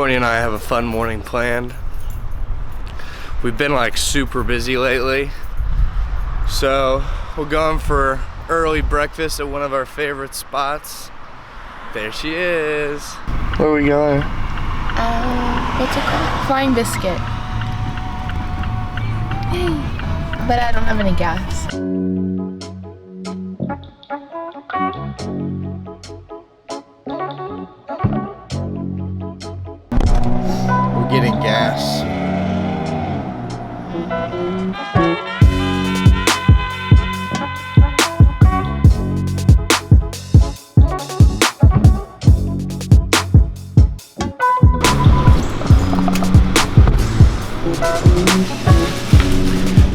Courtney and I have a fun morning planned. We've been like super busy lately, so we're going for early breakfast at one of our favorite spots. There she is. Where are we going? What's it called? Flying Biscuit. Yay. But I don't have any gas. We're getting gas.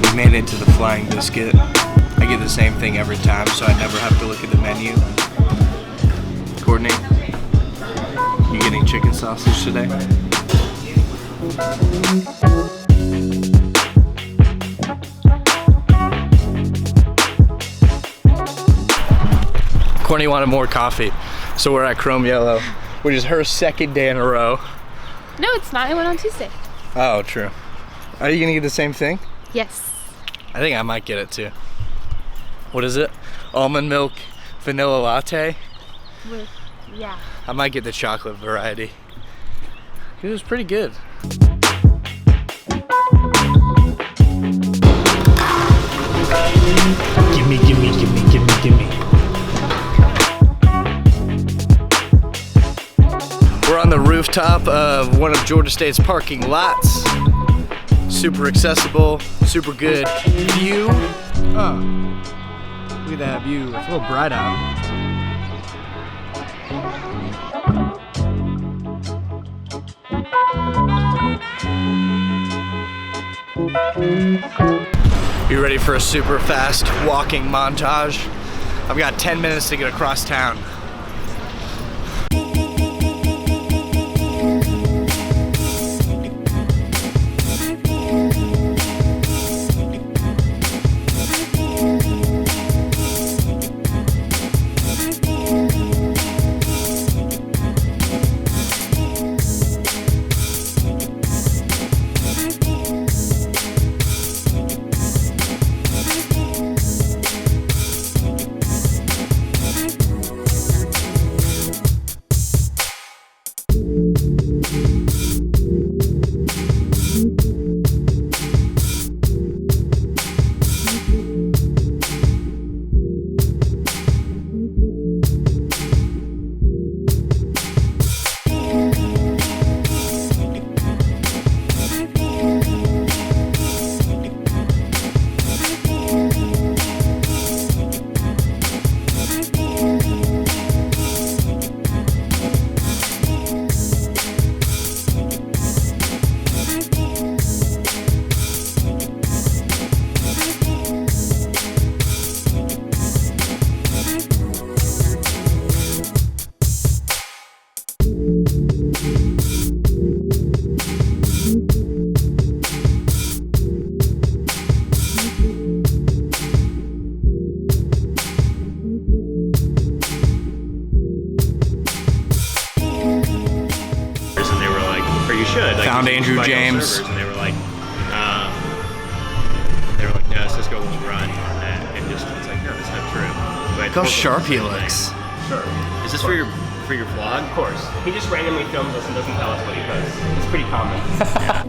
We made it to the Flying Biscuit. I get the same thing every time, so I never have to look at the menu. Courtney, you getting chicken sausage today? Courtney wanted more coffee, so we're at Chrome Yellow, which is her second day in a row. No, it's not. I went on Tuesday. Oh, true. Are you gonna get the same thing? Yes. I think I might get it too. What is it? Almond milk vanilla latte? Yeah. I might get the chocolate variety. It was pretty good. Gimme, gimme, gimme, gimme, gimme. We're on the rooftop of one of Georgia State's parking lots. Super accessible, super good view. Oh, look at that view. It's a little bright out. You ready for a super fast walking montage? I've got 10 minutes to get across town. Found Andrew James. And they were like, no, Cisco won't run on that. And just, it's like, no, that's not true. But Look how sharp he looks. Sure. Is this for your vlog? Of course. He just randomly films us and doesn't tell us what he posts. It's pretty common. Yeah.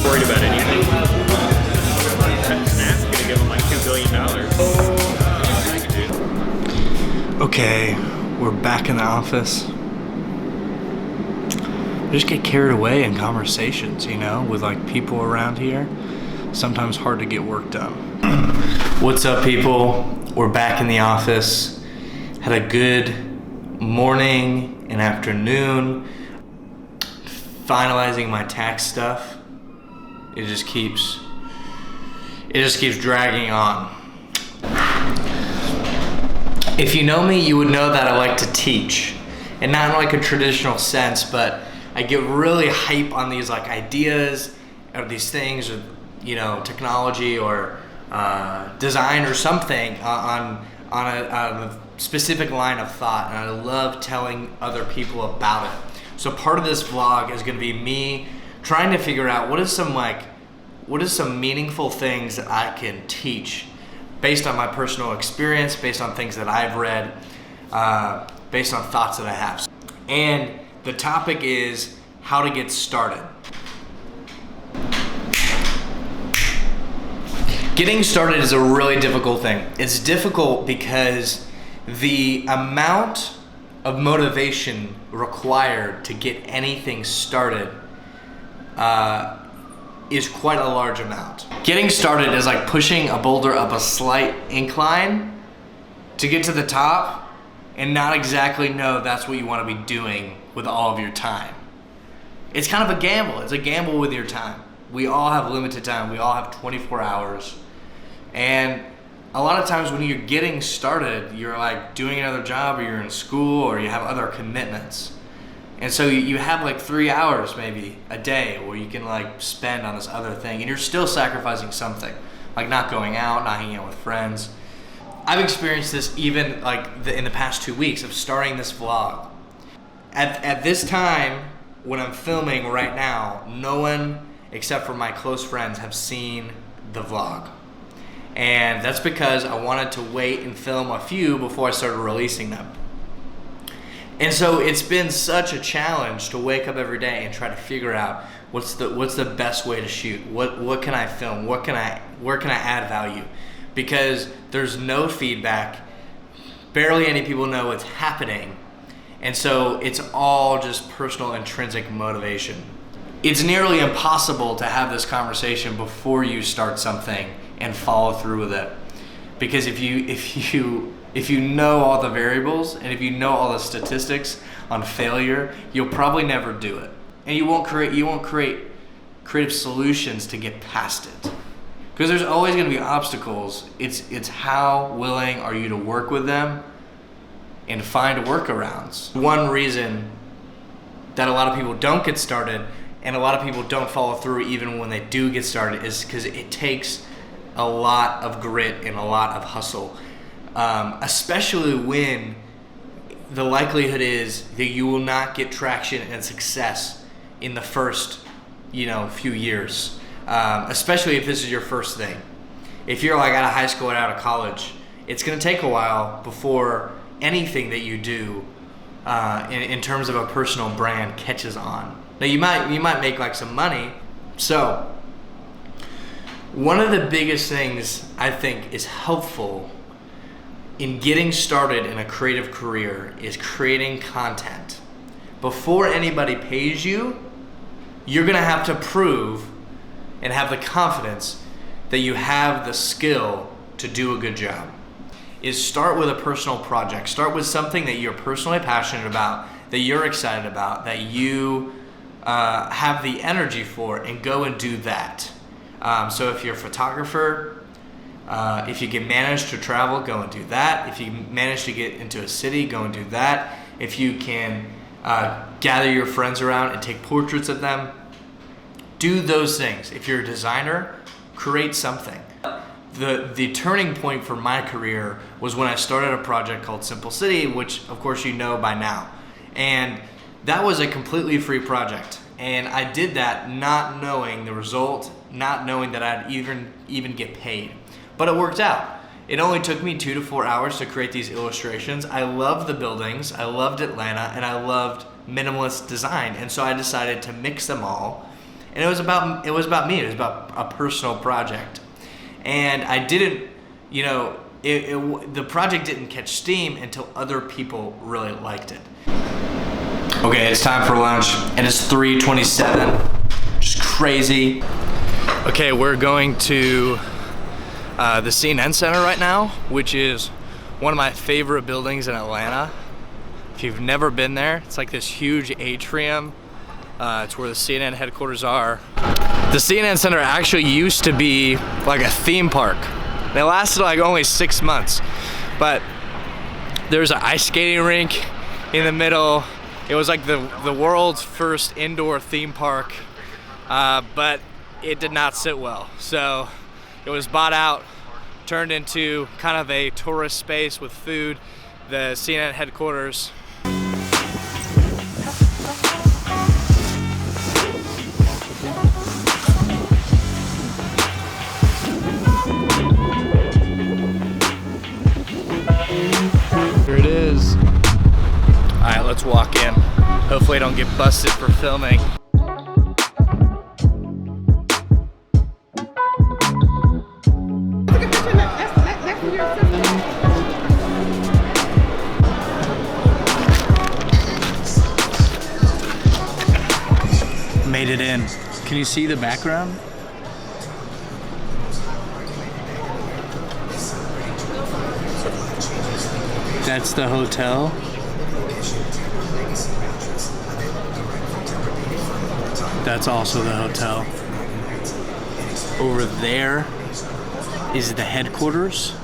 Worried about anything? Snap's gonna give him like $2 billion. Okay, we're back in the office. I just get carried away in conversations, you know, with like people around here. Sometimes hard to get work done. What's up, people? We're back in the office. Had a good morning and afternoon. Finalizing my tax stuff. It just keeps dragging on. If you know me, you would know that I like to teach, and not in like a traditional sense, but I get really hype on these like ideas or these things, or you know, technology or design or something on a specific line of thought, and I love telling other people about it. So part of this vlog is going to be me trying to figure out what is some meaningful things that I can teach based on my personal experience, based on things that I've read, based on thoughts that I have. And the topic is how to get started. Getting started is a really difficult thing. It's difficult because the amount of motivation required to get anything started is quite a large amount. Getting started is like pushing a boulder up a slight incline to get to the top and not exactly know that's what you want to be doing with all of your time. It's kind of a gamble. It's a gamble with your time. We all have limited time. We all have 24 hours. And a lot of times when you're getting started, you're like doing another job, or you're in school, or you have other commitments. And so you have like 3 hours maybe a day where you can like spend on this other thing, and you're still sacrificing something, like not going out, not hanging out with friends. I've experienced this even like in the past 2 weeks of starting this vlog. At this time, when I'm filming right now, no one except for my close friends have seen the vlog. And that's because I wanted to wait and film a few before I started releasing them. And so it's been such a challenge to wake up every day and try to figure out what's the best way to shoot. What can I film? Where can I add value? Because there's no feedback. Barely any people know what's happening. And so it's all just personal intrinsic motivation. It's nearly impossible to have this conversation before you start something and follow through with it. Because if you know all the variables, and if you know all the statistics on failure, you'll probably never do it. And you won't create creative solutions to get past it. Because there's always gonna be obstacles. It's how willing are you to work with them and find workarounds. One reason that a lot of people don't get started and a lot of people don't follow through even when they do get started is because it takes a lot of grit and a lot of hustle, especially when the likelihood is that you will not get traction and success in the first, few years, especially if this is your first thing. If you're like out of high school and out of college, it's going to take a while before anything that you do in terms of a personal brand catches on. Now you might make like some money. So one of the biggest things I think is helpful in getting started in a creative career is creating content. Before anybody pays you, you're gonna have to prove and have the confidence that you have the skill to do a good job. Is start with a personal project. Start with something that you're personally passionate about, that you're excited about, that you have the energy for, and go and do that. So if you're a photographer, if you can manage to travel, go and do that. If you manage to get into a city, go and do that. If you can gather your friends around and take portraits of them, do those things. If you're a designer, create something. The turning point for my career was when I started a project called Simple City, which of course you know by now. And that was a completely free project. And I did that not knowing the result, not knowing that I'd even get paid. But it worked out. It only took me 2 to 4 hours to create these illustrations. I loved the buildings, I loved Atlanta, and I loved minimalist design. And so I decided to mix them all. And it was about me, it was about a personal project. And I didn't, the project didn't catch steam until other people really liked it. Okay, it's time for lunch, and it's 3:27, just crazy. Okay, we're going to the CNN Center right now, which is one of my favorite buildings in Atlanta. If you've never been there, it's like this huge atrium. It's where the CNN headquarters are. The CNN Center actually used to be like a theme park. It lasted like only 6 months, but there's an ice skating rink in the middle. It was like the world's first indoor theme park, but it did not sit well. So it was bought out turned into kind of a tourist space with food. The CNN headquarters. Here it is. All right, let's walk in. Hopefully I don't get busted for filming. Made it in. Can you see the background? That's the hotel. That's also the hotel. Over there is the headquarters.